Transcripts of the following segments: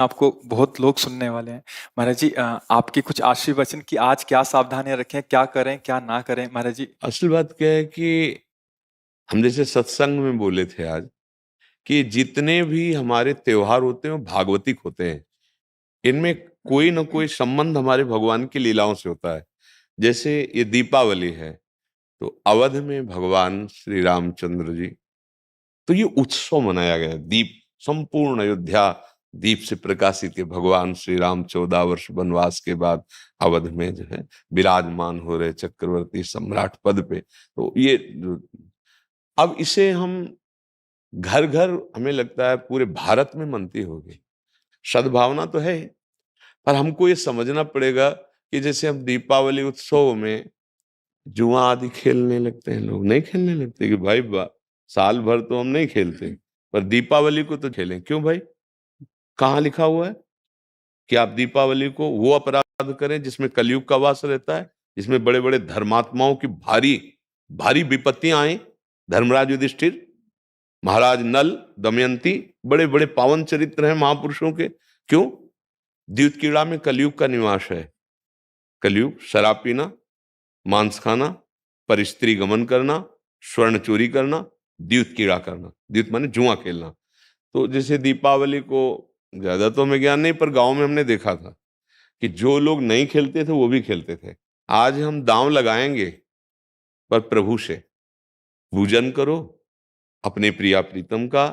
आपको बहुत लोग सुनने वाले हैं। महाराज जी, आपके कुछ आशीर्वचन कि आज क्या सावधानियां रखें, क्या करें क्या ना करें, महाराज जी। असल बात क्या है कि हम जैसे सत्संग में बोले थे आज कि जितने भी हमारे त्योहार होते हैं वो भागवतिक होते हैं। इनमें कोई ना कोई संबंध हमारे भगवान की लीलाओं से होता है। जैसे ये दीपावली है तो अवध में भगवान श्री रामचंद्र जी, तो ये उत्सव मनाया गया है। दीप, संपूर्ण अयोध्या दीप से प्रकाशित है। भगवान श्री राम 14 वर्ष वनवास के बाद अवध में जो है विराजमान हो रहे चक्रवर्ती सम्राट पद पे। तो ये अब इसे हम घर घर, हमें लगता है पूरे भारत में मनती होगी। सद्भावना तो है, पर हमको ये समझना पड़ेगा कि जैसे हम दीपावली उत्सव में जुआ आदि खेलने लगते हैं, लोग नहीं खेलने लगते कि भाई साल भर तो हम नहीं खेलते, पर दीपावली को तो खेलें। क्यों भाई? कहाँ लिखा हुआ है कि आप दीपावली को वो अपराध करें जिसमें कलयुग का वास रहता है, जिसमें बड़े बड़े धर्मात्माओं की भारी भारी विपत्तियां आई। धर्मराज युधिष्ठिर, महाराज नल, दमयंती, बड़े बड़े पावन चरित्र हैं महापुरुषों के। क्यों? द्यूत कीड़ा में कलयुग का निवास है। कलयुग शराब पीना, मांस खाना, परिस्त्री गमन करना, स्वर्ण चोरी करना, द्यूत कीड़ा करना। द्यूत माने जुआ खेलना। तो जैसे दीपावली को, ज्यादा तो हमें ज्ञान नहीं, पर गांव में हमने देखा था कि जो लोग नहीं खेलते थे वो भी खेलते थे। आज हम दांव लगाएंगे, पर प्रभु से पूजन करो, अपने प्रिया प्रीतम का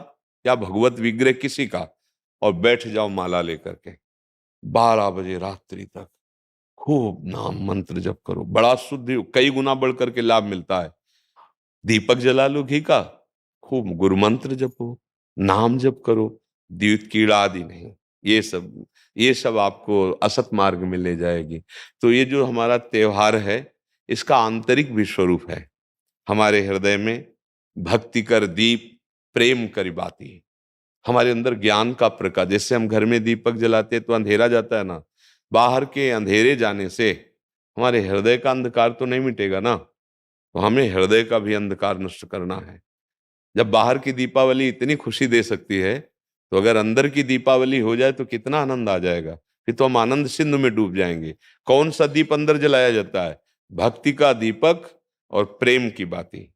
या भगवत विग्रह किसी का, और बैठ जाओ माला लेकर के 12 बजे रात्रि तक खूब नाम मंत्र जप करो। बड़ा शुद्ध, कई गुना बढ़ करके लाभ मिलता है। दीपक जला लो घी का, खूब गुरु मंत्र जपो, नाम जप करो, द्यूत कीड़ा आदि नहीं। ये सब आपको असत मार्ग में ले जाएगी। तो ये जो हमारा त्योहार है, इसका आंतरिक भी स्वरूप है। हमारे हृदय में भक्ति कर दीप, प्रेम करी बाती। हमारे अंदर ज्ञान का प्रकाश, जैसे हम घर में दीपक जलाते हैं तो अंधेरा जाता है ना, बाहर के अंधेरे जाने से हमारे हृदय का अंधकार तो नहीं मिटेगा ना। तो हमें हृदय का भी अंधकार नष्ट करना है। जब बाहर की दीपावली इतनी खुशी दे सकती है, तो अगर अंदर की दीपावली हो जाए तो कितना आनंद आ जाएगा। फिर तो हम आनंद सिंधु में डूब जाएंगे। कौन सा दीप अंदर जलाया जाता है? भक्ति का दीपक और प्रेम की बाती।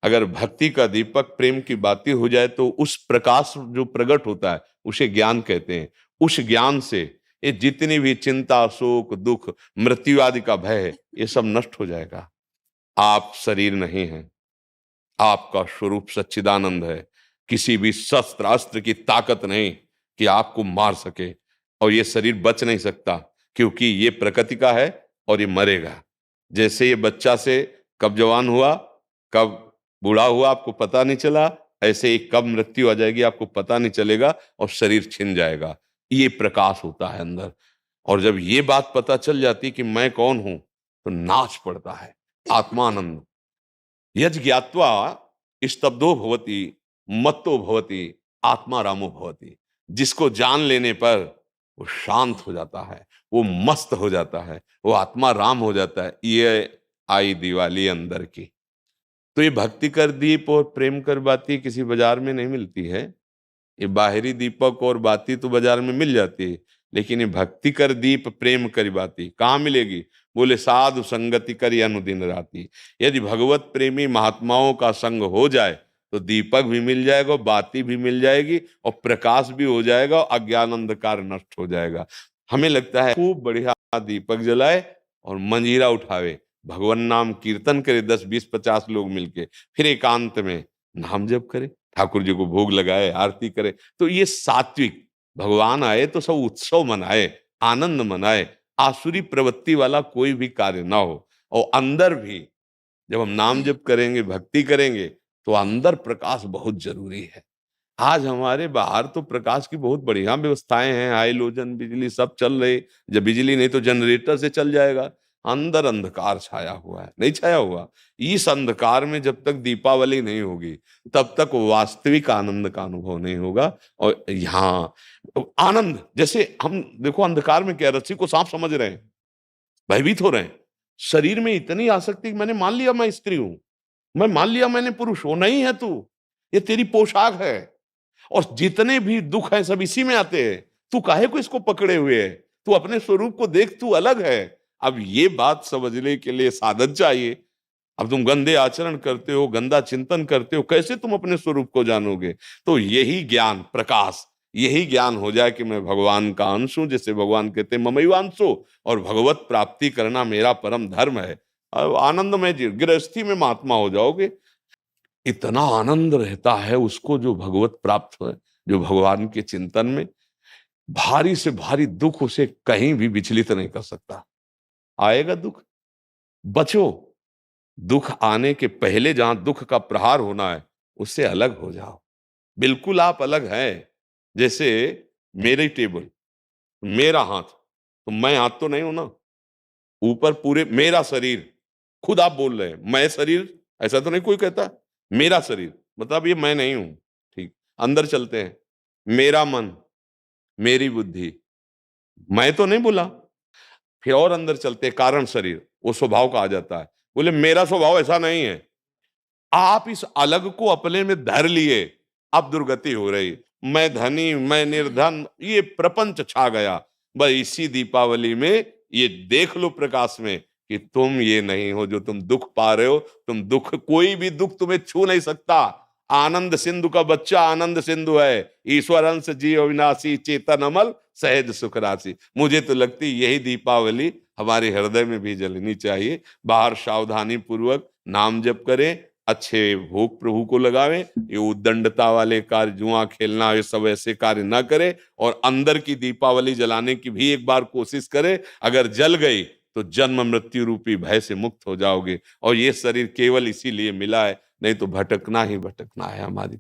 अगर भक्ति का दीपक प्रेम की बाती हो जाए तो उस प्रकाश जो प्रकट होता है उसे ज्ञान कहते हैं। उस ज्ञान से ये जितनी भी चिंता, शोक, दुख, मृत्यु आदि का भय है, ये सब नष्ट हो जाएगा। आप शरीर नहीं हैं, आपका स्वरूप सच्चिदानंद है। किसी भी शस्त्र अस्त्र की ताकत नहीं कि आपको मार सके, और ये शरीर बच नहीं सकता, क्योंकि ये प्रकृति का है और ये मरेगा। जैसे ये बच्चा से कब जवान हुआ, कब बूढ़ा हुआ, आपको पता नहीं चला, ऐसे ही कब मृत्यु आ जाएगी आपको पता नहीं चलेगा, और शरीर छिन जाएगा। ये प्रकाश होता है अंदर। और जब ये बात पता चल जाती कि मैं कौन हूं, तो नाच पड़ता है आत्मानंद। यज ज्ञात्वा स्तब्धो भवति, मत्तो भवति, आत्मा रामो भवति। जिसको जान लेने पर वो शांत हो जाता है, वो मस्त हो जाता है, वो आत्मा राम हो जाता है। ये आई दिवाली अंदर की। तो ये भक्ति कर दीप और प्रेम कर बाती किसी बाजार में नहीं मिलती है। ये बाहरी दीपक और बाती तो बाजार में मिल जाती है, लेकिन ये भक्ति कर दीप प्रेम कर बाती कहाँ मिलेगी? बोले साधु संगति करी अनुदिन राती। यदि भगवत प्रेमी महात्माओं का संग हो जाए तो दीपक भी मिल जाएगा, बाती भी मिल जाएगी, और प्रकाश भी हो जाएगा, और अज्ञान अंधकार नष्ट हो जाएगा। हमें लगता है खूब बढ़िया दीपक जलाए और मंजीरा उठावे, भगवान नाम कीर्तन करे 10 20 50 लोग मिलके, फिर एकांत में नाम जप करे, ठाकुर जी को भोग लगाए, आरती करे। तो ये सात्विक, भगवान आए तो सब उत्सव मनाए, आनंद मनाए, आसुरी प्रवृत्ति वाला कोई भी कार्य ना हो। और अंदर भी जब हम नाम जप करेंगे, भक्ति करेंगे, तो अंदर प्रकाश बहुत जरूरी है। आज हमारे बाहर तो प्रकाश की बहुत बढ़िया व्यवस्थाएं हैं, हाइलोजन बिजली सब चल रही। जब बिजली नहीं तो जनरेटर से चल जाएगा। अंदर अंधकार छाया हुआ है, नहीं छाया हुआ? इस अंधकार में जब तक दीपावली नहीं होगी, तब तक वास्तविक आनंद का अनुभव नहीं होगा। और यहाँ आनंद, जैसे हम देखो अंधकार में क्या, रस्सी को सांप समझ रहे हैं, भयभीत हो रहे हैं। शरीर में इतनी आसक्ति कि मैंने मान लिया मैं स्त्री हूं, मैं मान लिया मैंने पुरुष हूं। नहीं है तू, ये तेरी पोशाक है। और जितने भी दुख हैं सब इसी में आते हैं। तू काहे को इसको पकड़े हुए है, तू अपने स्वरूप को देख, तू अलग है। अब ये बात समझने के लिए साधन चाहिए। अब तुम गंदे आचरण करते हो, गंदा चिंतन करते हो, कैसे तुम अपने स्वरूप को जानोगे? तो यही ज्ञान, प्रकाश, यही ज्ञान हो जाए कि मैं भगवान का अंश हूं, जैसे भगवान कहते हैं ममैवांशो, और भगवत प्राप्ति करना मेरा परम धर्म है। अब आनंदमय गृहस्थी में महात्मा हो जाओगे। इतना आनंद रहता है उसको जो भगवत प्राप्त है, जो भगवान के चिंतन में। भारी से भारी दुख उसे कहीं भी विचलित नहीं कर सकता। आएगा दुख, बचो। दुख आने के पहले जहां दुख का प्रहार होना है, उससे अलग हो जाओ। बिल्कुल आप अलग हैं। जैसे मेरी टेबल, मेरा हाथ, तो मैं हाथ तो नहीं हूं ना। ऊपर पूरे मेरा शरीर, खुद आप बोल रहे हैं मैं शरीर, ऐसा तो नहीं कोई कहता। मेरा शरीर मतलब ये मैं नहीं हूं। ठीक, अंदर चलते हैं। मेरा मन, मेरी बुद्धि, मैं तो नहीं बोला। फिर और अंदर चलते हैं, कारण शरीर, वो स्वभाव का आ जाता है। बोले मेरा स्वभाव ऐसा नहीं है। आप इस अलग को अपने में धर लिए, अब दुर्गति हो रही। मैं धनी, मैं निर्धन, ये प्रपंच छा गया। बस इसी दीपावली में ये देख लो प्रकाश में कि तुम ये नहीं हो जो तुम दुख पा रहे हो। तुम दुख, कोई भी दुख तुम्हें छू नहीं सकता। आनंद सिंधु का बच्चा आनंद सिंधु है। ईश्वर अंश जीव अविनाशी, चेतन अमल, सहज सुख राशि। मुझे तो लगती यही दीपावली हमारे हृदय में भी जलनी चाहिए। बाहर सावधानी पूर्वक नाम जप करें, अच्छे भोग प्रभु को लगावें। ये उद्दंडता वाले कार्य, जुआ खेलना, ये सब ऐसे कार्य ना करें। और अंदर की दीपावली जलाने की भी एक बार कोशिश करें। अगर जल गई तो जन्म मृत्यु रूपी भय से मुक्त हो जाओगे। और ये शरीर केवल इसीलिए मिला है, नहीं तो भटकना ही भटकना है हमारी।